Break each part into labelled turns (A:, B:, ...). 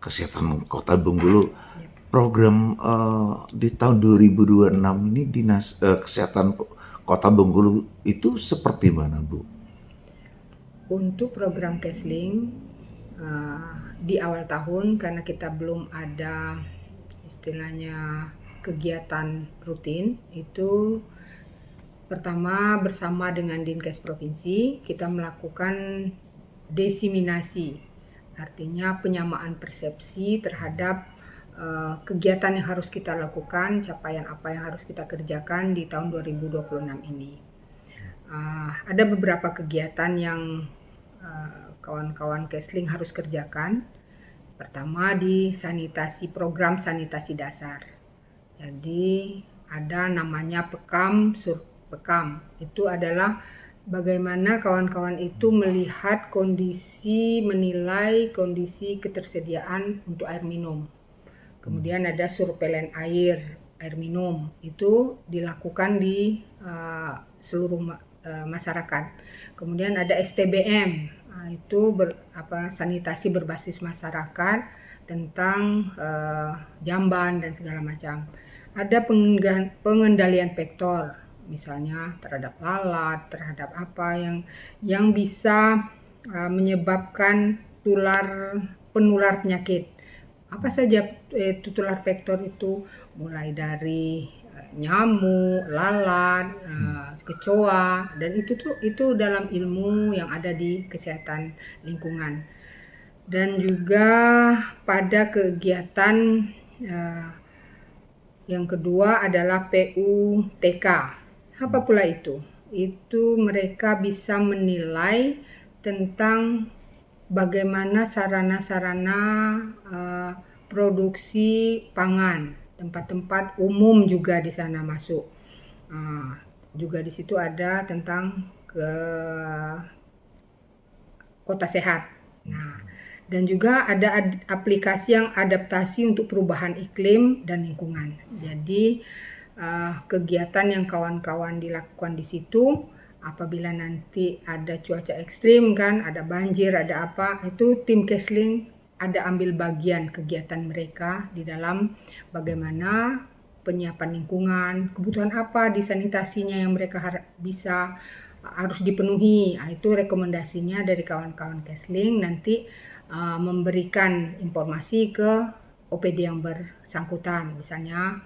A: Kesehatan Kota Bengkulu. Program di tahun 2026 ini Dinas Kesehatan Kota Bengkulu itu seperti mana, Bu?
B: Untuk program Kesling di awal tahun, karena kita belum ada istilahnya kegiatan rutin, itu pertama bersama dengan Dinkes Provinsi kita melakukan desiminasi, artinya penyamaan persepsi terhadap kegiatan yang harus kita lakukan, capaian apa yang harus kita kerjakan di tahun 2026 ini. Ada beberapa kegiatan yang kawan-kawan Kesling harus kerjakan. Pertama di program sanitasi dasar. Jadi ada namanya Pekam Surpekam. Itu adalah bagaimana kawan-kawan itu melihat menilai kondisi ketersediaan untuk air minum. Kemudian ada surveilan air minum, itu dilakukan di seluruh masyarakat. Kemudian ada STBM, itu sanitasi berbasis masyarakat tentang jamban dan segala macam. Ada pengendalian vektor, misalnya terhadap lalat, terhadap apa yang bisa menyebabkan penular penyakit. Apa saja tular vektor itu, mulai dari nyamuk, lalat, kecoa, dan itu dalam ilmu yang ada di kesehatan lingkungan. Dan juga pada kegiatan yang kedua adalah PUTK. Apa pula itu? Itu mereka bisa menilai tentang bagaimana sarana-sarana produksi pangan, tempat-tempat umum juga di sana masuk. Juga di situ ada tentang kota sehat. Nah, dan juga ada aplikasi yang adaptasi untuk perubahan iklim dan lingkungan. Jadi kegiatan yang kawan-kawan dilakukan di situ, apabila nanti ada cuaca ekstrim kan, ada banjir, ada apa, itu tim Kesling ada ambil bagian kegiatan mereka di dalam bagaimana penyiapan lingkungan, kebutuhan apa di sanitasinya yang mereka harus dipenuhi. Itu rekomendasinya dari kawan-kawan Kesling nanti memberikan informasi ke OPD yang bersangkutan, misalnya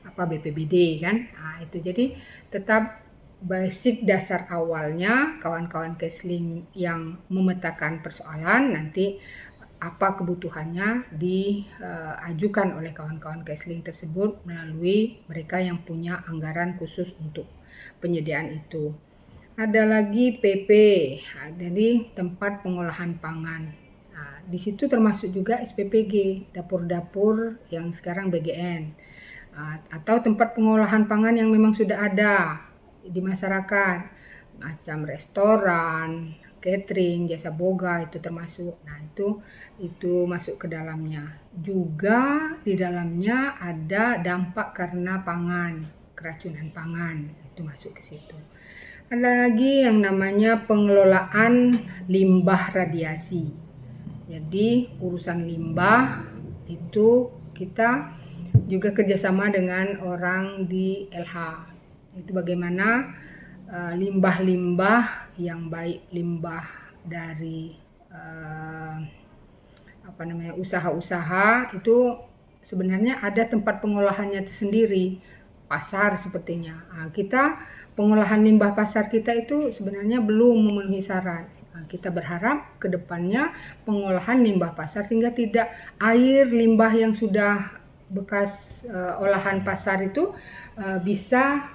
B: BPBD kan. Itu jadi tetap basic dasar awalnya kawan-kawan Kesling yang memetakan persoalan, nanti apa kebutuhannya diajukan oleh kawan-kawan Kesling tersebut melalui mereka yang punya anggaran khusus untuk penyediaan itu. Ada lagi PP, jadi tempat pengolahan pangan. Di situ termasuk juga SPPG, dapur-dapur yang sekarang BGN, atau tempat pengolahan pangan yang memang sudah ada di masyarakat, macam restoran, catering, jasa boga, itu termasuk. Nah, itu masuk ke dalamnya. Juga di dalamnya ada dampak karena keracunan pangan, itu masuk ke situ. Ada lagi yang namanya pengelolaan limbah radiasi. Jadi urusan limbah itu kita juga kerjasama dengan orang di LH. Itu bagaimana limbah-limbah yang baik, limbah dari usaha-usaha itu sebenarnya ada tempat pengolahannya tersendiri, pasar sepertinya. Kita pengolahan limbah pasar kita itu sebenarnya belum memenuhi syarat. Kita berharap ke depannya pengolahan limbah pasar sehingga tidak air limbah yang sudah bekas olahan pasar itu bisa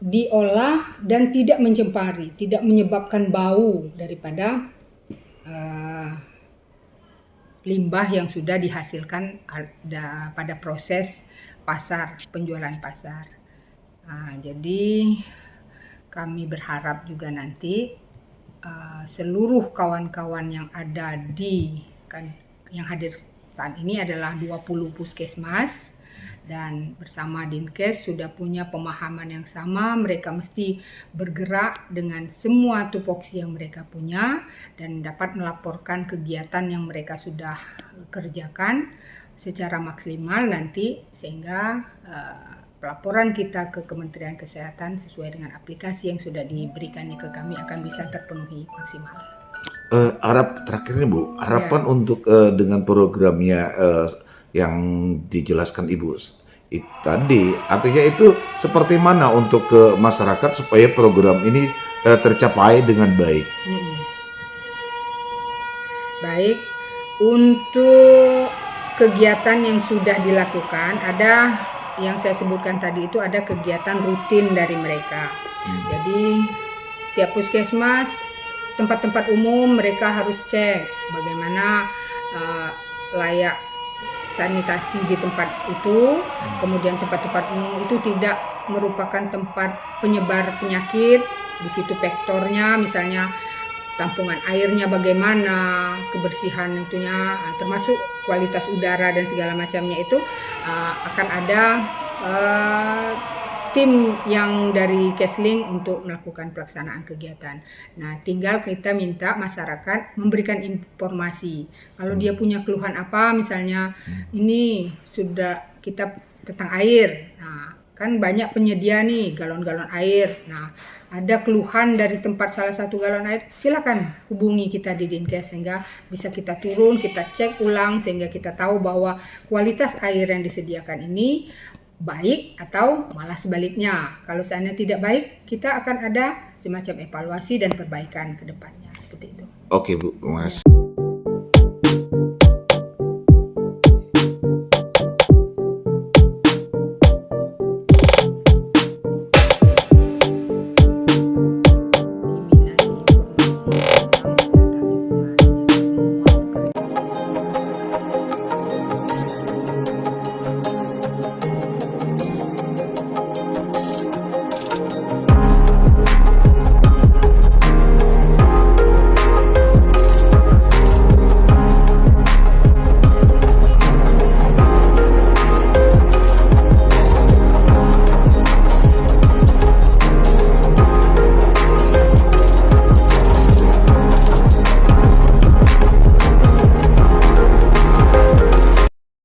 B: diolah dan tidak mencemari, tidak menyebabkan bau daripada limbah yang sudah dihasilkan pada proses penjualan pasar. Jadi kami berharap juga nanti seluruh kawan-kawan yang yang hadir saat ini adalah 20 puskesmas dan bersama Dinkes sudah punya pemahaman yang sama. Mereka mesti bergerak dengan semua tupoksi yang mereka punya dan dapat melaporkan kegiatan yang mereka sudah kerjakan secara maksimal nanti, sehingga pelaporan kita ke Kementerian Kesehatan sesuai dengan aplikasi yang sudah diberikan ke kami akan bisa terpenuhi maksimal.
A: Harap terakhir nih Bu, harapan untuk dengan programnya yang dijelaskan Ibu tadi, artinya itu seperti mana untuk ke masyarakat supaya program ini tercapai dengan baik?
B: Baik, untuk kegiatan yang sudah dilakukan, ada yang saya sebutkan tadi itu ada kegiatan rutin dari mereka. Jadi tiap puskesmas, tempat-tempat umum mereka harus cek bagaimana layak sanitasi di tempat itu. Kemudian tempat-tempat umum itu tidak merupakan tempat penyebar penyakit. Di situ vektornya, misalnya tampungan airnya bagaimana, kebersihan itunya, termasuk kualitas udara dan segala macamnya itu akan ada tim yang dari Kesling untuk melakukan pelaksanaan kegiatan. Nah, tinggal kita minta masyarakat memberikan informasi. Kalau dia punya keluhan apa, misalnya ini sudah kita tentang air. Nah, kan banyak penyedia nih galon-galon air. Nah, ada keluhan dari tempat salah satu galon air, silakan hubungi kita di Dinkes sehingga bisa kita turun, kita cek ulang sehingga kita tahu bahwa kualitas air yang disediakan ini baik atau malah sebaliknya. Kalau seandainya tidak baik, kita akan ada semacam evaluasi dan perbaikan ke depannya, seperti itu.
A: Oke Bu, terima kasih.